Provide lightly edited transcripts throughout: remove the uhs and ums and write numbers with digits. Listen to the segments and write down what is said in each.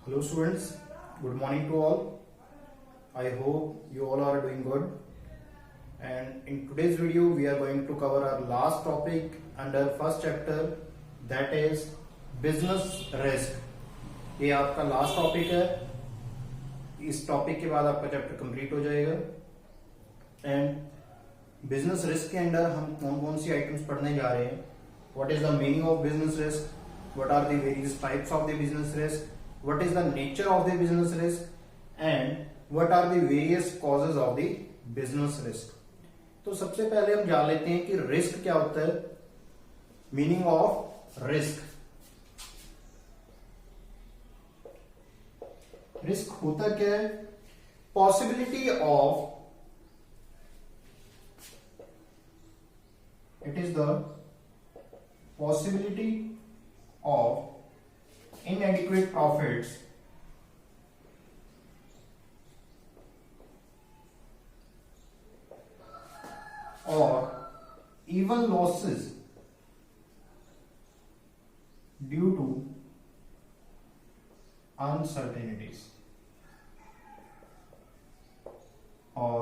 Hello students, good morning to all. I hope you all are doing good. And in today's video we are going to cover our last topic under first chapter, that is business risk. ये आपका last topic है. इस topic के बाद आपका chapter complete हो जाएगा. And business risk के अंदर हम कौन कौन सी आइटम्स पढ़ने जा रहे हैं. What is the meaning of business risk, what are the various types of the business risk, what is the nature of the business risk and what are the various causes of the business risk. तो सबसे पहले हम जान लेते हैं कि risk क्या होता है. Meaning of risk. रिस्क होता क्या है? Possibility of, it is the possibility of inadequate profits or even losses due to uncertainties or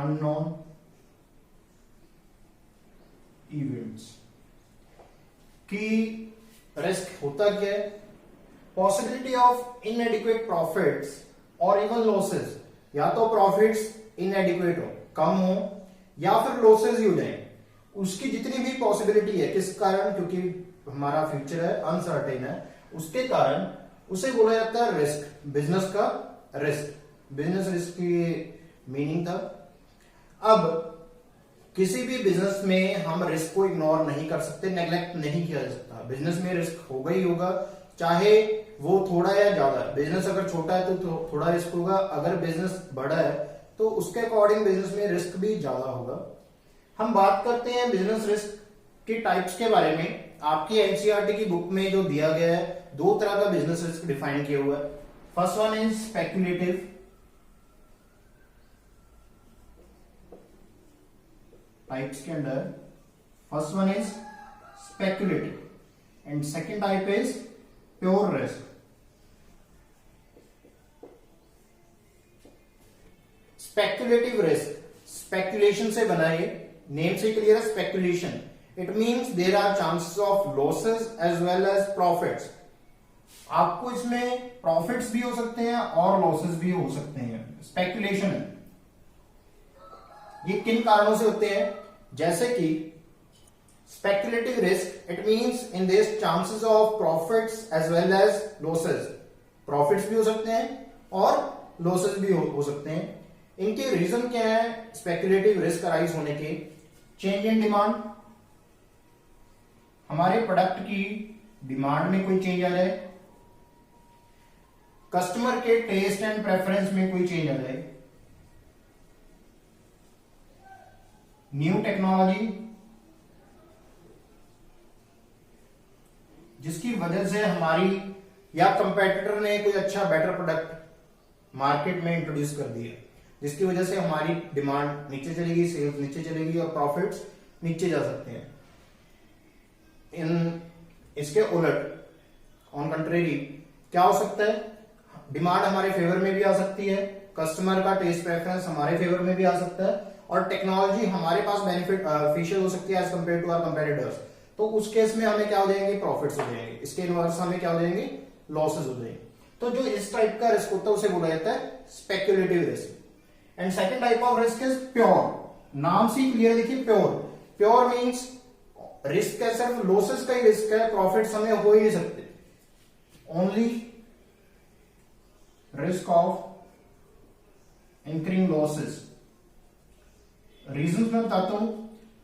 unknown events. कि रिस्क होता क्या है? पॉसिबिलिटी ऑफ इनएडिक्वेट प्रॉफिट्स और इवन लॉसेस. या तो प्रॉफिट्स इनएडिक्वेट हो, कम हो, या फिर लॉसेस ही हो जाए. उसकी जितनी भी पॉसिबिलिटी है, किस कारण? क्योंकि हमारा फ्यूचर है, अनसर्टेन है, उसके कारण उसे बोला जाता है रिस्क. बिजनेस का रिस्क. बिजनेस रिस्क की मीनिंग था. अब किसी भी बिजनेस में हम रिस्क को इग्नोर नहीं कर सकते, नेग्लेक्ट नहीं किया जा सकता. बिजनेस में रिस्क होगा ही होगा, चाहे वो थोड़ा या ज्यादा. बिजनेस अगर छोटा है तो थोड़ा रिस्क होगा, अगर बिजनेस बड़ा है तो उसके अकॉर्डिंग बिजनेस में रिस्क भी ज्यादा होगा. हम बात करते हैं बिजनेस रिस्क के टाइप्स के बारे में. आपकी एनसीईआरटी की बुक में जो दिया गया है, दो तरह का बिजनेस रिस्क डिफाइन किया हुआ है. First one is speculative. Types के अंदर first one is speculative and second type is pure risk. Speculative risk speculation से बना है, नेम से क्लियर है. Speculation it means there are chances of losses as well as profits. आपको इसमें profits भी हो सकते हैं और लॉसेस भी हो सकते हैं. स्पेक्युलेशन है. ये किन कारणों से होते हैं? जैसे कि speculative risk, it means in this chances of profits as well as losses. Profits भी हो सकते हैं और लॉसेस भी हो सकते हैं. इनके रीजन क्या है स्पेक्युलेटिव रिस्क अराइज होने के? Change in demand. हमारे प्रोडक्ट की डिमांड में कोई चेंज आ जाए, कस्टमर के टेस्ट एंड प्रेफरेंस में कोई चेंज आ जाए, न्यू टेक्नोलॉजी जिसकी वजह से हमारी या कंपेटिटर ने कोई अच्छा बेटर प्रोडक्ट मार्केट में इंट्रोड्यूस कर दिया, जिसकी वजह से हमारी डिमांड नीचे चलेगी, सेल्स नीचे चलेगी और प्रॉफिट्स नीचे जा सकते हैं. इसके उलट ऑन कंट्रेरी क्या हो सकता है? डिमांड हमारे फेवर में भी आ सकती है, कस्टमर का टेस्ट प्रेफरेंस हमारे फेवर में भी आ सकता है, और टेक्नोलॉजी हमारे पास बेनिफिशियल हो सकती है as compare to our competitors. तो उस केस में हमें क्या हो जाएंगे? प्रॉफिट्स हो जाएंगे. इसके इनवर्स हमें क्या हो जाएंगे? लॉसेस हो जाएंगे. तो जो इस टाइप का रिस्क होता है उसे बोला जाता है speculative risk. And second type of risk is pure. नाम से क्लियर देखिए, प्योर. प्योर मींस रिस्क है सिर्फ लॉसेस का ही रिस्क है, प्रॉफिट्स हमें हो ही नहीं सकते. Only risk of increasing losses. Reason मैं बताता हूं.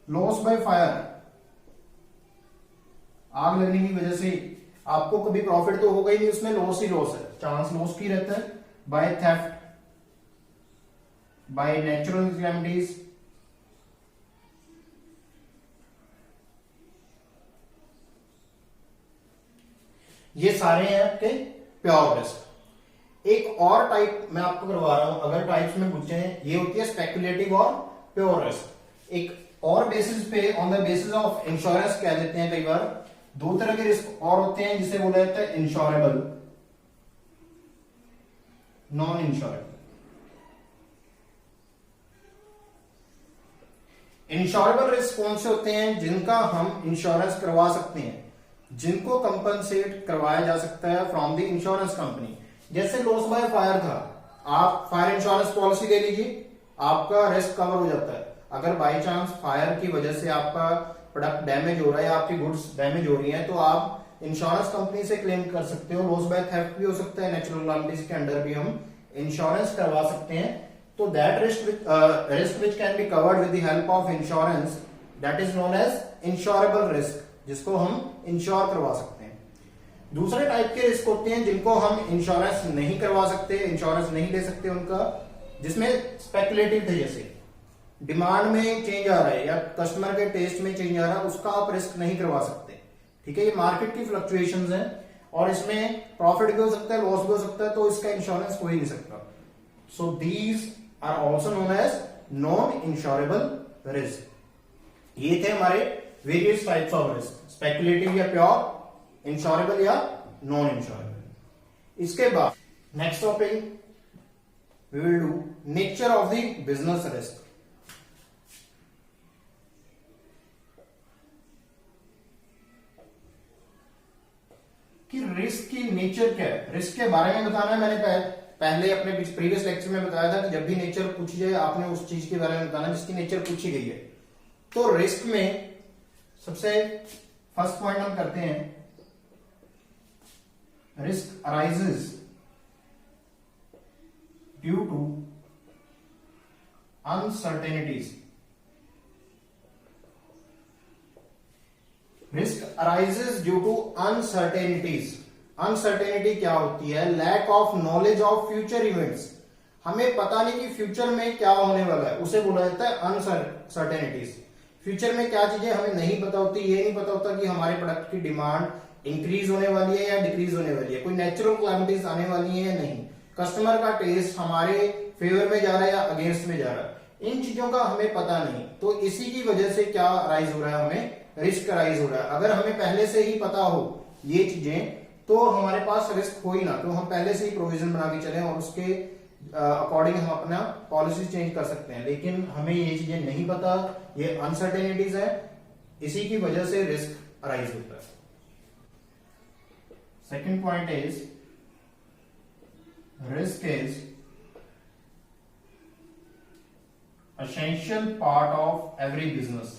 लॉस बाय फायर, आग लगने की वजह से आपको कभी प्रॉफिट तो होगा ही नहीं, उसमें लॉस ही लॉस है, चांस लॉस की रहता है. By theft, by natural calamities, ये सारे हैं आपके प्योर रिस्क. एक और टाइप मैं आपको करवा रहा हूं, अगर टाइप्स में पूछे हैं, ये होती है स्पेक्युलेटिव और प्योर रिस्क. एक और बेसिस पे, on the basis of insurance कह देते हैं कई बार. दो तरह के रिस्क और होते हैं जिसे बोला जाता है insurable. Non insurable. Insurable risk कौन से होते हैं? जिनका हम इंश्योरेंस करवा सकते हैं, जिनको कंपनसेट करवाया जा सकता है फ्रॉम द इंश्योरेंस कंपनी। जैसे लॉस बाय फायर था, आप फायर इंश्योरेंस पॉलिसी ले लीजिए, आपका रिस्क कवर हो जाता है। अगर बाई चांस फायर की वजह से आपका प्रोडक्ट डैमेज हो रहा है या आपकी गुड्स डैमेज हो रही हैं, तो आप इंश्योरेंस कंपनी से क्लेम कर सकते हो। लॉस बाय थेफ्ट भी हो सकता है, नेचुरल कैलामिटीज के अंडर भी हम इंश्योरेंस करवा सकते हैं। तो that risk which can be covered with the help of insurance, that is known as insurable risk, जिसको हम इंश्योर करवा सकते हैं। दूसरे टाइप के रिस्क होते हैं जिनको हम इंश्योरेंस नहीं करवा सकते, इंश्योरेंस नहीं ले सकते उनका, जिसमें स्पेकुलेटिव थे, जैसे डिमांड में चेंज आ रहा है या कस्टमर के टेस्ट में चेंज आ रहा है, उसका आप रिस्क नहीं करवा सकते। ठीक है, ये मार्केट की फ्लक्चुएशंस हैं और इसमें प्रॉफिट भी हो सकता है, लॉस भी हो सकता है, तो इसका इंश्योरेंस हो ही नहीं सकता। So these are also known as non insurable risk. ये थे हमारे various types of risk, speculative या प्योर, इंश्योरेबल या नॉन इंश्योरेबल। इसके बाद next topic we will do nature of the business risk. कि रिस्क की नेचर क्या है, रिस्क के बारे में बताना है। मैंने पहले अपने प्रीवियस लेक्चर में बताया था कि जब भी नेचर पूछी जाए आपने उस चीज के बारे में बताना जिसकी नेचर पूछी गई है। तो रिस्क में सबसे फर्स्ट पॉइंट हम करते हैं, risk arises due to uncertainties. Risk arises due to uncertainties. Uncertainty क्या होती है? Lack of knowledge of future events. हमें पता नहीं कि फ्यूचर में क्या होने वाला है, उसे बोला जाता है अनसर्टेनिटीज। फ्यूचर में क्या चीजें हमें नहीं पता होती, ये नहीं पता होता कि हमारे प्रोडक्ट की डिमांड इंक्रीज होने वाली है या डिक्रीज होने वाली है, कोई नेचुरल कैलामिटीज आने वाली है या नहीं, कस्टमर का टेस्ट हमारे फेवर में जा रहा है या अगेंस्ट में जा रहा है, इन चीजों का हमें पता नहीं। तो इसी की वजह से क्या राइज हो रहा है, हमें रिस्क राइज हो रहा है। अगर हमें पहले से ही पता हो ये चीजें, तो हमारे पास रिस्क हो ही ना, तो हम पहले से ही प्रोविजन बना के चले और उसके अकॉर्डिंग हम अपना पॉलिसी चेंज कर सकते हैं। लेकिन हमें ये चीजें नहीं पता, ये अनसर्टेनिटीज है, इसी की वजह से रिस्क अराइज होता है। Second point is risk is essential part of every business।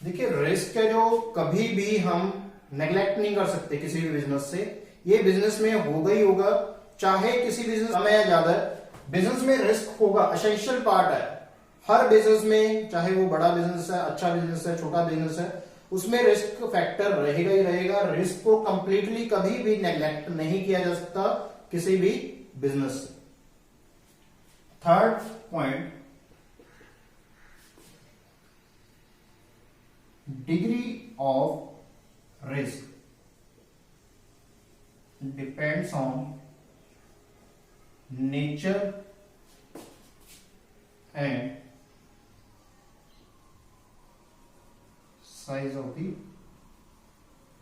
देखिए, रिस्क है जो कभी भी हम नेग्लेक्ट नहीं कर सकते किसी भी बिजनेस से। ये बिजनेस में होगा ही होगा, चाहे किसी बिजनेस कम है या ज्यादा, बिजनेस में रिस्क होगा, एसेंशियल पार्ट है हर बिजनेस में। चाहे वो बड़ा बिजनेस है, अच्छा बिजनेस है, छोटा बिजनेस है, उसमें रिस्क फैक्टर रहेगा ही रहेगा। रिस्क को कंप्लीटली कभी भी नेग्लेक्ट नहीं किया जा सकता किसी भी बिजनेस से। Third point, degree of risk depends on nature and size of the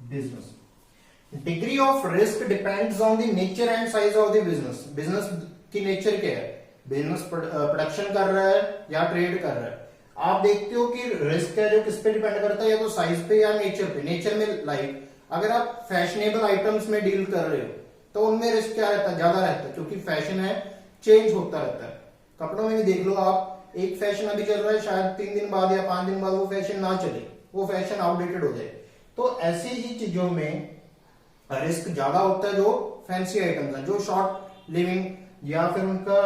business। Degree of risk depends on the nature and size of the business. Business की नेचर क्या है, बिजनेस प्रोडक्शन कर रहा है या ट्रेड कर रहा है। आप देखते हो कि रिस्क है जो किस पे डिपेंड करता है, या तो साइज पे या नेचर पे। नेचर में लाइक अगर आप फैशनेबल आइटम्स में डील कर रहे हो तो उनमें रिस्क क्या रहता है, ज्यादा रहता है, क्योंकि फैशन है, चेंज होता रहता है। कपड़ों में भी देख लो आप, एक फैशन अभी चल रहा है, शायद 3 दिन बाद या 5 दिन बाद वो फैशन ना चले, वो फैशन आउटडेटेड हो जाए। तो ऐसी ही चीजों में रिस्क ज्यादा होता है जो फैंसी आइटम्स है, जो शॉर्ट लिविंग या फिर उनका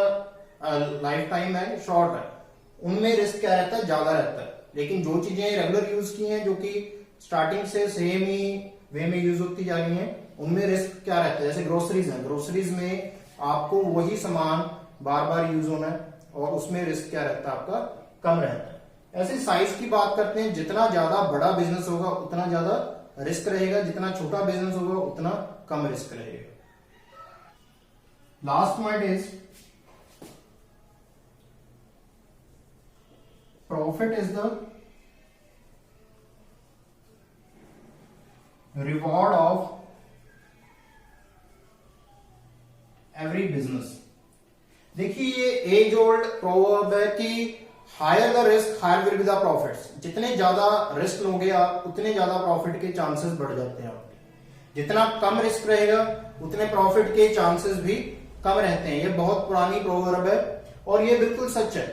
लाइफ टाइम है शॉर्ट है, उनमें रिस्क क्या रहता है, ज्यादा रहता है। लेकिन जो चीजें रेगुलर यूज की हैं, जो कि स्टार्टिंग से सेम ही वे में यूज होती जा रही हैं, उनमें रिस्क क्या रहता है। जैसे ग्रोसरीज है, ग्रोसरीज में आपको वही सामान बार बार यूज होना है और उसमें रिस्क क्या रहता है, आपका कम रहता है। ऐसे साइज की बात करते हैं, जितना ज्यादा बड़ा बिजनेस होगा उतना ज्यादा रिस्क रहेगा, जितना छोटा बिजनेस होगा उतना कम रिस्क रहेगा। Last point is profit is the reward of every business. देखिए ये एज ओल्ड प्रोवर्ब है कि higher the risk higher will be the profits. जितने ज्यादा रिस्क लोगे आप उतने ज्यादा प्रॉफिट के चांसेस बढ़ जाते हैं आपके। जितना कम रिस्क रहेगा उतने प्रॉफिट के चांसेस भी कम रहते हैं। ये बहुत पुरानी प्रोवर्ब है और ये बिल्कुल सच है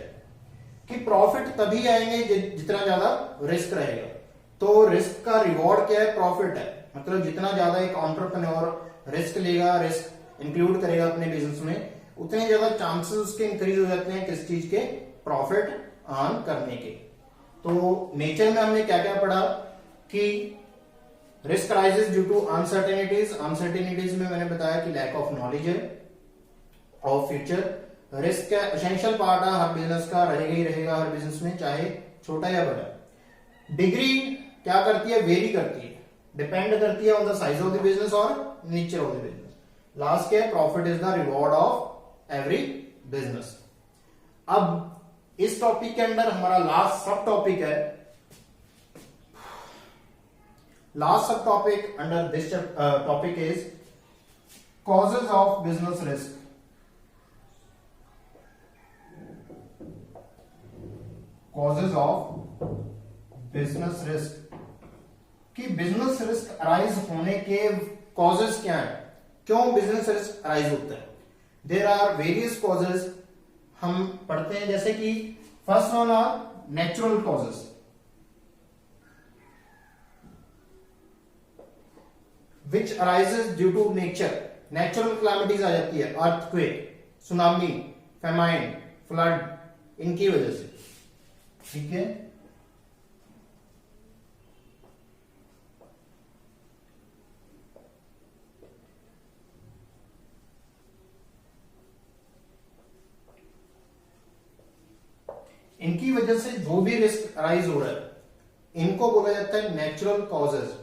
कि प्रॉफिट तभी आएंगे जितना ज्यादा रिस्क रहेगा। तो रिस्क का रिवॉर्ड क्या है? प्रॉफिट है। मतलब जितना ज्यादा एक एंटरप्रेन्योर रिस्क लेगा, रिस्क इंक्लूड करेगा अपने बिजनेस में, उतने ज्यादा चांसेस उसके इंक्रीज हो जाते हैं किस चीज के? प्रॉफिट अर्न करने के। तो नेचर में हमने क्या क्या पढ़ा कि risk rises due to uncertainties. Uncertainties में मैंने बताया कि लैक ऑफ नॉलेज है ऑफ फ्यूचर। रिस्क का एसेंशियल पार्ट है हर बिजनेस का, रहेगा ही रहेगा हर बिजनेस में, चाहे छोटा या बड़ा। डिग्री क्या करती है? वेरी करती है, डिपेंड करती है on the size of the business और nature of the business. Last क्या है? Profit is the reward of every business. अब इस टॉपिक के अंदर हमारा लास्ट सब टॉपिक है। लास्ट सब topic under this topic is causes of business risk. Causes of business risk कि बिजनेस रिस्क अराइज होने के कॉजेज क्या है, क्यों बिजनेस रिस्क अराइज होता है। देयर आर वेरियस कॉजेज हम पढ़ते हैं, जैसे कि first one are natural causes. Which arises due to nature. Natural calamities आ जाती है, अर्थक्वेक, सुनामी, फेमाइन, फ्लड, इनकी वजह से। ठीक है, इनकी वजह से जो भी रिस्क अराइज हो रहा है इनको बोला जाता है natural causes.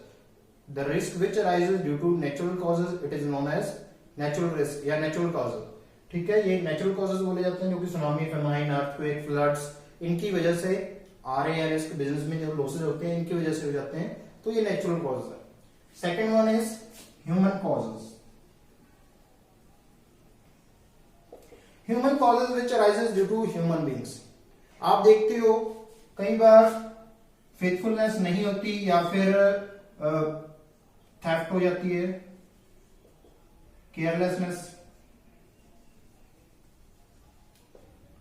The risk which arises due to natural causes it is known as natural risk या नेचुरल कॉजेज। ठीक है, ये नेचुरल कॉजेज बोले जाते हैं जो कि सुनामी, फेमाइन, अर्थक्वेक, फ्लड्स, इनकी वजह से आ रहे हैं रिस्क। बिजनेस में जो लॉसेज होते हैं इनकी वजह से हो जाते हैं, तो ये नेचुरल कॉजेज है। Second one is human causes. Human causes which arises due to human beings. आप देखते हो कई बार फेथफुलनेस नहीं होती या फिर थेफ्ट हो जाती है, केयरलेसनेस,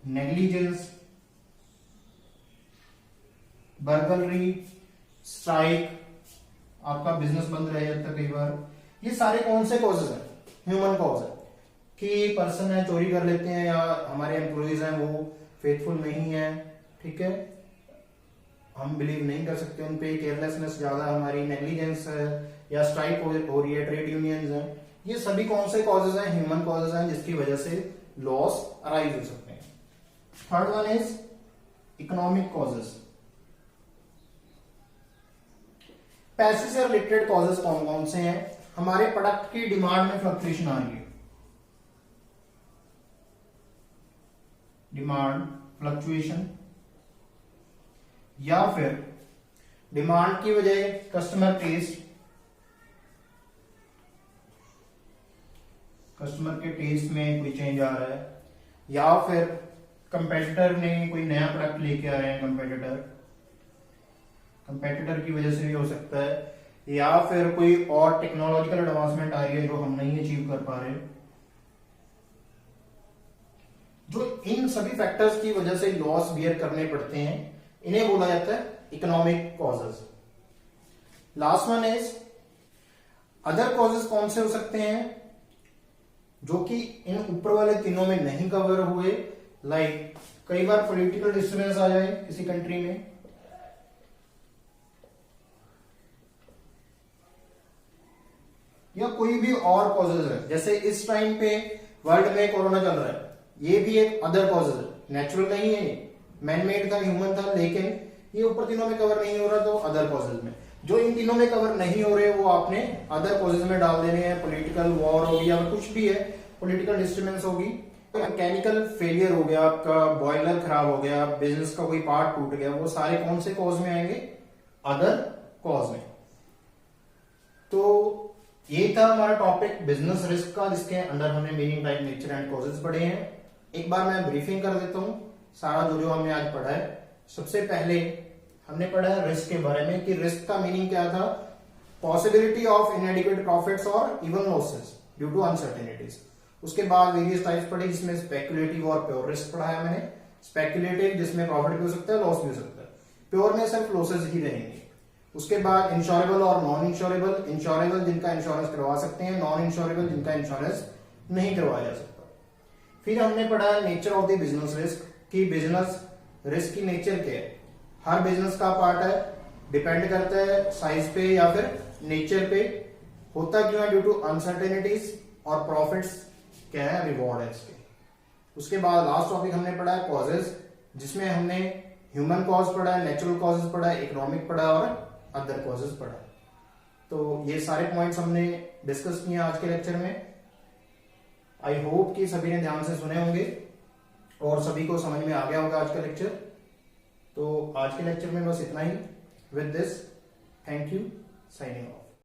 नेग्लिजेंस, बर्गलरी, स्ट्राइक, आपका बिजनेस बंद रह जाता है कई बार। ये सारे कौन से कॉजेज हैं? ह्यूमन कॉज है कि पर्सन है चोरी कर लेते हैं या हमारे एम्प्लॉइज हैं वो फेथफुल नहीं है। ठीक है, हम बिलीव नहीं कर सकते उन पे, केयरलेसनेस ज्यादा हमारी, नेग्लिजेंस है या स्ट्राइक हो रही है, ट्रेड यूनियंस हैं। ये सभी कौन से कॉजेज हैं? ह्यूमन कॉजेज हैं जिसकी वजह से लॉस अराइज हो सकते हैं। Third one is economic causes. पैसे से रिलेटेड कॉजेज कौन कौन से हैं? हमारे प्रोडक्ट की डिमांड में फ्लक्चुएशन आ रही है, डिमांड फ्लक्चुएशन, या फिर डिमांड की वजह कस्टमर टेस्ट, कस्टमर के टेस्ट में कोई चेंज आ रहा है, या फिर कंपेटिटर ने कोई नया प्रोडक्ट लेके आ रहे हैं, कंपेटिटर की वजह से भी हो सकता है, या फिर कोई और टेक्नोलॉजिकल एडवांसमेंट आ रही है जो हम नहीं अचीव कर पा रहे। जो इन सभी फैक्टर्स की वजह से लॉस बियर करने पड़ते हैं इन्हें बोला जाता है economic causes. Last one is other causes. कौन से हो सकते हैं जो कि इन ऊपर वाले तीनों में नहीं कवर हुए? लाइक कई बार पॉलिटिकल डिस्टर्बेंस आ जाए किसी कंट्री में, या कोई भी और कॉजेज है, जैसे इस टाइम पे वर्ल्ड में कोरोना चल रहा है, ये भी एक अदर कॉजेज है, नेचुरल नहीं है, मैन मेड था, ह्यूमन था, लेकिन ये ऊपर तीनों में कवर नहीं हो रहा तो अदर कॉजेज में। जो इन तीनों में कवर नहीं हो रहे वो आपने अदर कॉजेज में डाल देने हैं। पॉलिटिकल वॉर होगी या कुछ भी है, पॉलिटिकल डिस्टर्बेंस होगी, मैकेनिकल फेलियर हो गया, आपका बॉयलर खराब हो गया, बिजनेस का कोई पार्ट टूट गया, वो सारे कौन से कॉज में आएंगे? अदर कॉज में। तो ये था हमारा टॉपिक बिजनेस रिस्क का, जिसके अंदर हमने meaning, type, nature and causes पढ़े हैं। एक बार मैं ब्रीफिंग कर देता हूँ सारा जो हमने आज पढ़ा है। सबसे पहले हमने पढ़ा है रिस्क के बारे में कि रिस्क का मीनिंग क्या था, पॉसिबिलिटी ऑफ इनएडिक्वेट प्रॉफिट्स और even losses due to uncertainties. उसके बाद वेरियस टाइप्स पढ़े, जिसमें स्पेकुलेटिव और प्योर रिस्क पढ़ाया मैंने। स्पेकुलेटिव जिसमें प्रॉफिट भी हो सकता है, लॉस भी हो सकता है, प्योर में सिर्फ लॉसेस ही रहेंगे। उसके बाद इंश्योरेबल और नॉन इंश्योरेबल, इंश्योरेबल जिनका इंश्योरेंस करवा सकते हैं, नॉन इंश्योरेबल जिनका इंश्योरेंस नहीं करवाया जा सकता। फिर हमने पढ़ा है nature of the business risk कि बिजनेस रिस्क की नेचर क्या है। हर बिजनेस का पार्ट है, डिपेंड करता है साइज पे या फिर नेचर पे, होता क्यों है ड्यू टू अनसर्टेनिटीज, और प्रॉफिट्स क्या है, रिवॉर्ड है इसके। उसके बाद लास्ट टॉपिक हमने पढ़ा है कॉजेज, जिसमें हमने ह्यूमन कॉज पढ़ा है, नेचुरल कॉजेज पढ़ा है, इकोनॉमिक पढ़ा और अदर कॉजेज पढ़ा। तो ये सारे पॉइंट्स हमने डिस्कस किए आज के लेक्चर में। आई होप कि सभी ने ध्यान से सुने होंगे और सभी को समझ में आ गया होगा आज का लेक्चर। तो आज के लेक्चर में बस इतना ही। With this, thank you, signing of.